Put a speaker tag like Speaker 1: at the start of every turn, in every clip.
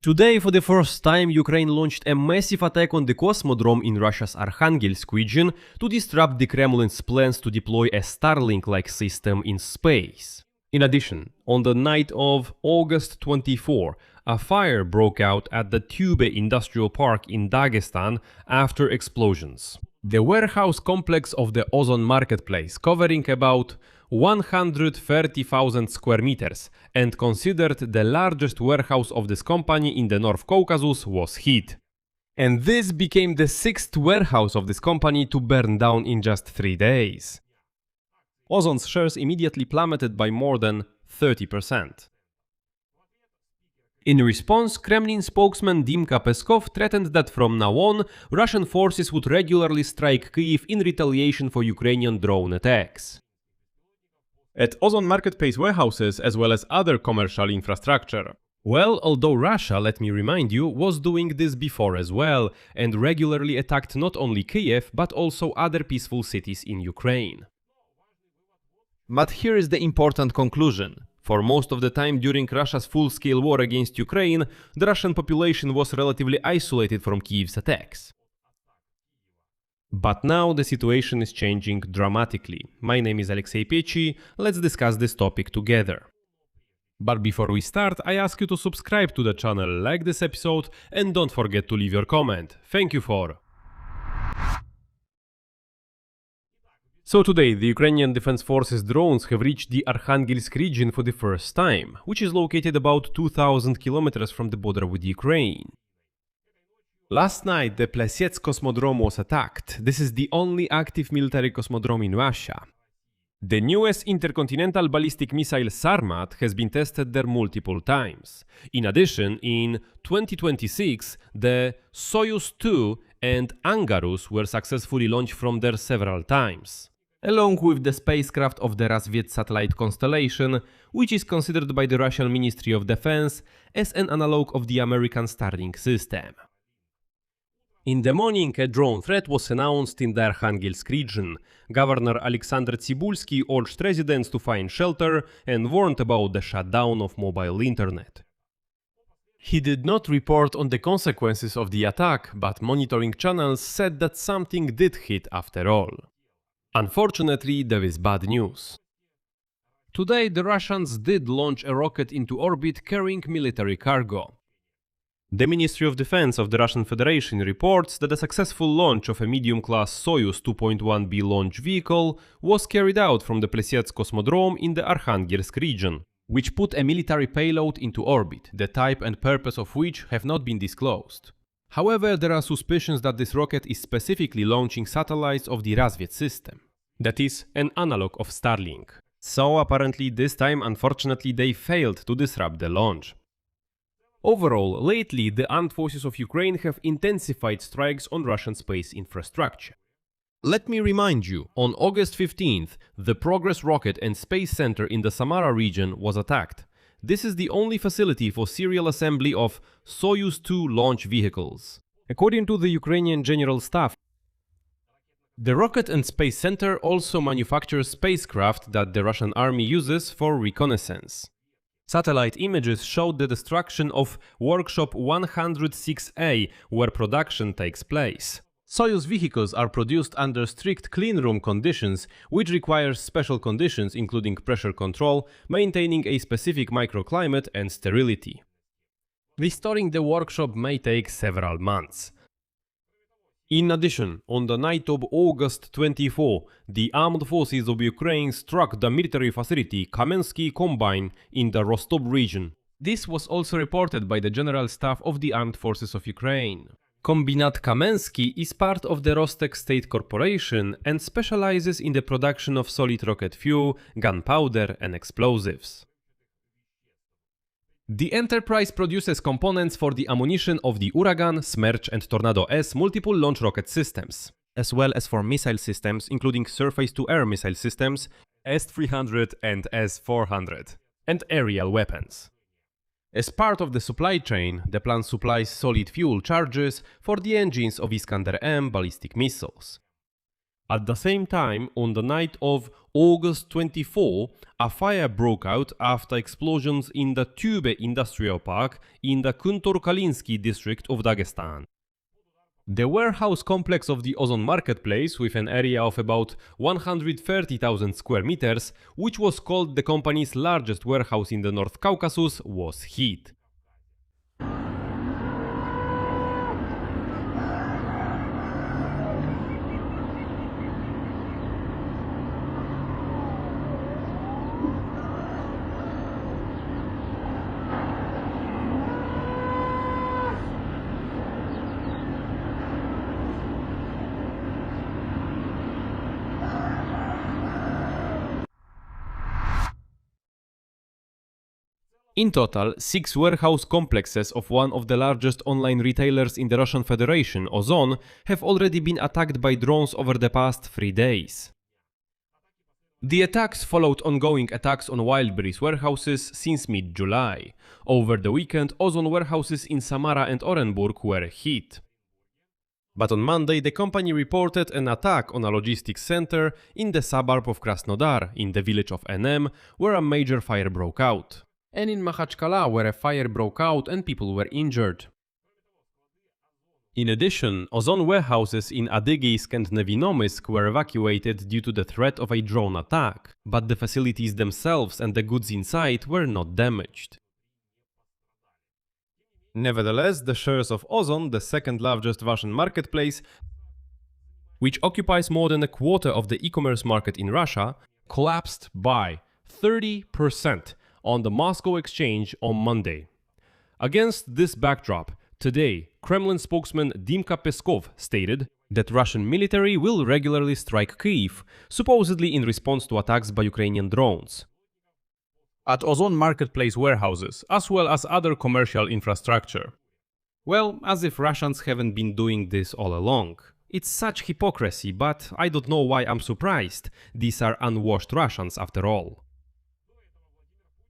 Speaker 1: Today, for the first time, Ukraine launched a massive attack on the Cosmodrome in Russia's Arkhangelsk region to disrupt the Kremlin's plans to deploy a Starlink-like system in space. In addition, on the night of August 24, a fire broke out at the Tube industrial park in Dagestan after explosions. The warehouse complex of the Ozon marketplace, covering about 130,000 square meters and considered the largest warehouse of this company in the North Caucasus, was hit. And this became the sixth warehouse of this company to burn down in just 3 days. Ozon's shares immediately plummeted by more than 30%. In response, Kremlin spokesman Dmytro Peskov threatened that from now on, Russian forces would regularly strike Kyiv in retaliation for Ukrainian drone attacks at Ozon marketplace warehouses as well as other commercial infrastructure. Well, although Russia, let me remind you, was doing this before as well, and regularly attacked not only Kyiv, but also other peaceful cities in Ukraine. But here is the important conclusion. For most of the time during Russia's full-scale war against Ukraine, the Russian population was relatively isolated from Kyiv's attacks. But now the situation is changing dramatically. My name is Alexei Pechi, let's discuss this topic together. But before we start, I ask you to subscribe to the channel, like this episode, and don't forget to leave your comment. Thank you for. So today, the Ukrainian Defense Forces drones have reached the Arkhangelsk region for the first time, which is located about 2,000 kilometers from the border with Ukraine. Last night, the Plesetsk Cosmodrome was attacked. This is the only active military cosmodrome in Russia. The newest intercontinental ballistic missile Sarmat has been tested there multiple times. In addition, in 2026, the Soyuz 2 and Angarus were successfully launched from there several times, along with the spacecraft of the Razvet satellite constellation, which is considered by the Russian Ministry of Defense as an analog of the American Starlink system. In the morning, a drone threat was announced in the Arkhangelsk region. Governor Alexander Tsibulsky urged residents to find shelter and warned about the shutdown of mobile internet. He did not report on the consequences of the attack, but monitoring channels said that something did hit after all. Unfortunately, there is bad news. Today, the Russians did launch a rocket into orbit carrying military cargo. The Ministry of Defense of the Russian Federation reports that a successful launch of a medium-class Soyuz 2.1B launch vehicle was carried out from the Plesetsk Cosmodrome in the Arkhangelsk region, which put a military payload into orbit, the type and purpose of which have not been disclosed. However, there are suspicions that this rocket is specifically launching satellites of the Razvet system, that is, an analog of Starlink. So apparently this time, unfortunately, they failed to disrupt the launch. Overall, lately, the armed forces of Ukraine have intensified strikes on Russian space infrastructure. Let me remind you, on August 15th, the Progress Rocket and Space Center in the Samara region was attacked. This is the only facility for serial assembly of Soyuz 2 launch vehicles. According to the Ukrainian General Staff, the Rocket and Space Center also manufactures spacecraft that the Russian army uses for reconnaissance. Satellite images showed the destruction of Workshop 106A, where production takes place. Soyuz vehicles are produced under strict cleanroom conditions, which requires special conditions including pressure control, maintaining a specific microclimate and sterility. Restoring the workshop may take several months. In addition, on the night of August 24, the armed forces of Ukraine struck the military facility Kamensky Combine in the Rostov region. This was also reported by the General Staff of the Armed Forces of Ukraine. Kombinat Kamensky is part of the Rostec State Corporation and specializes in the production of solid rocket fuel, gunpowder and explosives. The enterprise produces components for the ammunition of the Uragan, Smerch and Tornado S multiple launch rocket systems, as well as for missile systems including surface-to-air missile systems S-300 and S-400, and aerial weapons. As part of the supply chain, the plant supplies solid fuel charges for the engines of Iskander-M ballistic missiles. At the same time, on the night of August 24, a fire broke out after explosions in the Tube industrial park in the Kamensky district of Dagestan. The warehouse complex of the Ozon marketplace, with an area of about 130,000 square meters, which was called the company's largest warehouse in the North Caucasus, was hit. In total, 6 warehouse complexes of one of the largest online retailers in the Russian Federation, Ozon, have already been attacked by drones over the past 3 days. The attacks followed ongoing attacks on Wildberries warehouses since mid-July. Over the weekend, Ozon warehouses in Samara and Orenburg were hit. But on Monday, the company reported an attack on a logistics center in the suburb of Krasnodar, in the village of NM, where a major fire broke out. And in Makhachkala, where a fire broke out and people were injured. In addition, Ozon warehouses in Dagestan and Nevinomysk were evacuated due to the threat of a drone attack, but the facilities themselves and the goods inside were not damaged. Nevertheless, the shares of Ozon, the second largest Russian marketplace, which occupies more than a quarter of the e-commerce market in Russia, collapsed by 30% on the Moscow exchange on Monday. Against this backdrop, today, Kremlin spokesman Dmytro Peskov stated that Russian military will regularly strike Kyiv, supposedly in response to attacks by Ukrainian drones. At Ozon marketplace warehouses, as well as other commercial infrastructure. Well, as if Russians haven't been doing this all along. It's such hypocrisy, but I don't know why I'm surprised. These are unwashed Russians after all.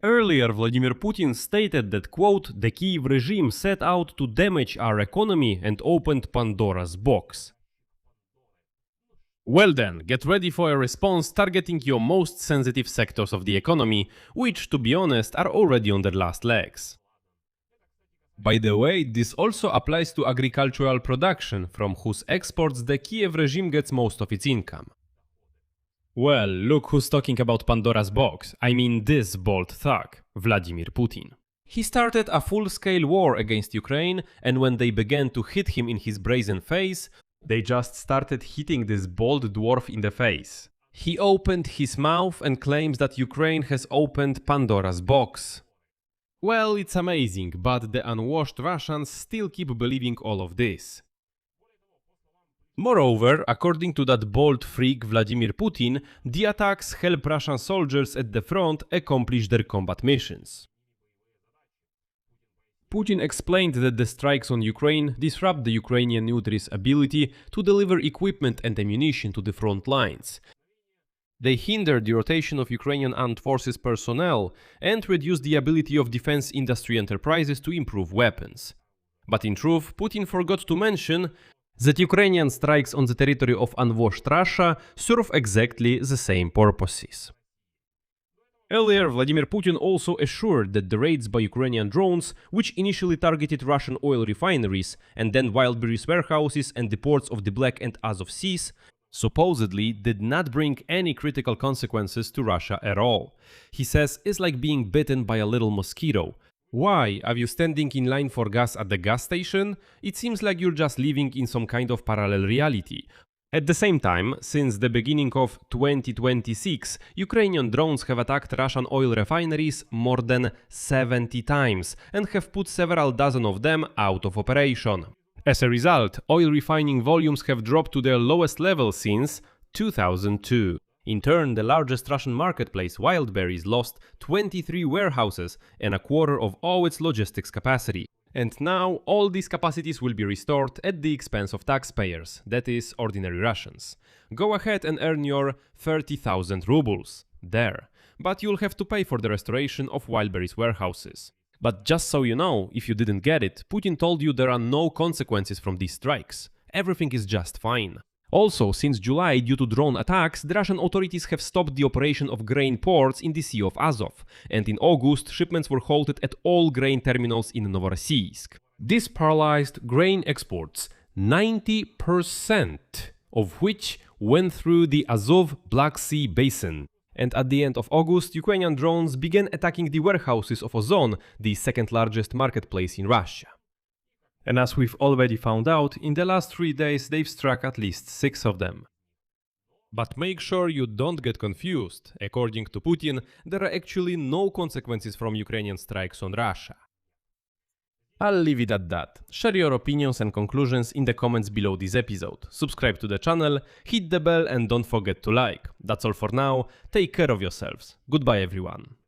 Speaker 1: Earlier, Vladimir Putin stated that, quote, the Kyiv regime set out to damage our economy and opened Pandora's box. Well then, get ready for a response targeting your most sensitive sectors of the economy, which, to be honest, are already on their last legs. By the way, this also applies to agricultural production, from whose exports the Kiev regime gets most of its income. Well, look who's talking about Pandora's box. I mean this bold thug, Vladimir Putin. He started a full-scale war against Ukraine, and when they began to hit him in his brazen face, they just started hitting this bold dwarf in the face. He opened his mouth and claims that Ukraine has opened Pandora's box. Well, it's amazing, but the unwashed Russians still keep believing all of this. Moreover, according to that bold freak Vladimir Putin, the attacks help Russian soldiers at the front accomplish their combat missions. Putin explained that the strikes on Ukraine disrupt the Ukrainian military's ability to deliver equipment and ammunition to the front lines. They hinder the rotation of Ukrainian armed forces personnel and reduce the ability of defense industry enterprises to improve weapons. But in truth, Putin forgot to mention that Ukrainian strikes on the territory of unwashed Russia serve exactly the same purposes. Earlier, Vladimir Putin also assured that the raids by Ukrainian drones, which initially targeted Russian oil refineries and then Wildberries warehouses and the ports of the Black and Azov Seas, supposedly did not bring any critical consequences to Russia at all. He says it's like being bitten by a little mosquito. Why? Are you standing in line for gas at the gas station? It seems like you're just living in some kind of parallel reality. At the same time, since the beginning of 2026, Ukrainian drones have attacked Russian oil refineries more than 70 times and have put several dozen of them out of operation. As a result, oil refining volumes have dropped to their lowest level since 2002. In turn, the largest Russian marketplace, Wildberries, lost 23 warehouses and a quarter of all its logistics capacity. And now, all these capacities will be restored at the expense of taxpayers, that is, ordinary Russians. Go ahead and earn your 30,000 rubles. There. But you'll have to pay for the restoration of Wildberries warehouses. But just so you know, if you didn't get it, Putin told you there are no consequences from these strikes. Everything is just fine. Also, since July, due to drone attacks, the Russian authorities have stopped the operation of grain ports in the Sea of Azov, and in August, shipments were halted at all grain terminals in Novorossiysk. This paralyzed grain exports, 90% of which went through the Azov Black Sea basin. And at the end of August, Ukrainian drones began attacking the warehouses of Ozon, the second largest marketplace in Russia. And as we've already found out, in the last 3 days they've struck at least 6 of them. But make sure you don't get confused. According to Putin, there are actually no consequences from Ukrainian strikes on Russia. I'll leave it at that. Share your opinions and conclusions in the comments below this episode. Subscribe to the channel, hit the bell and don't forget to like. That's all for now. Take care of yourselves. Goodbye everyone.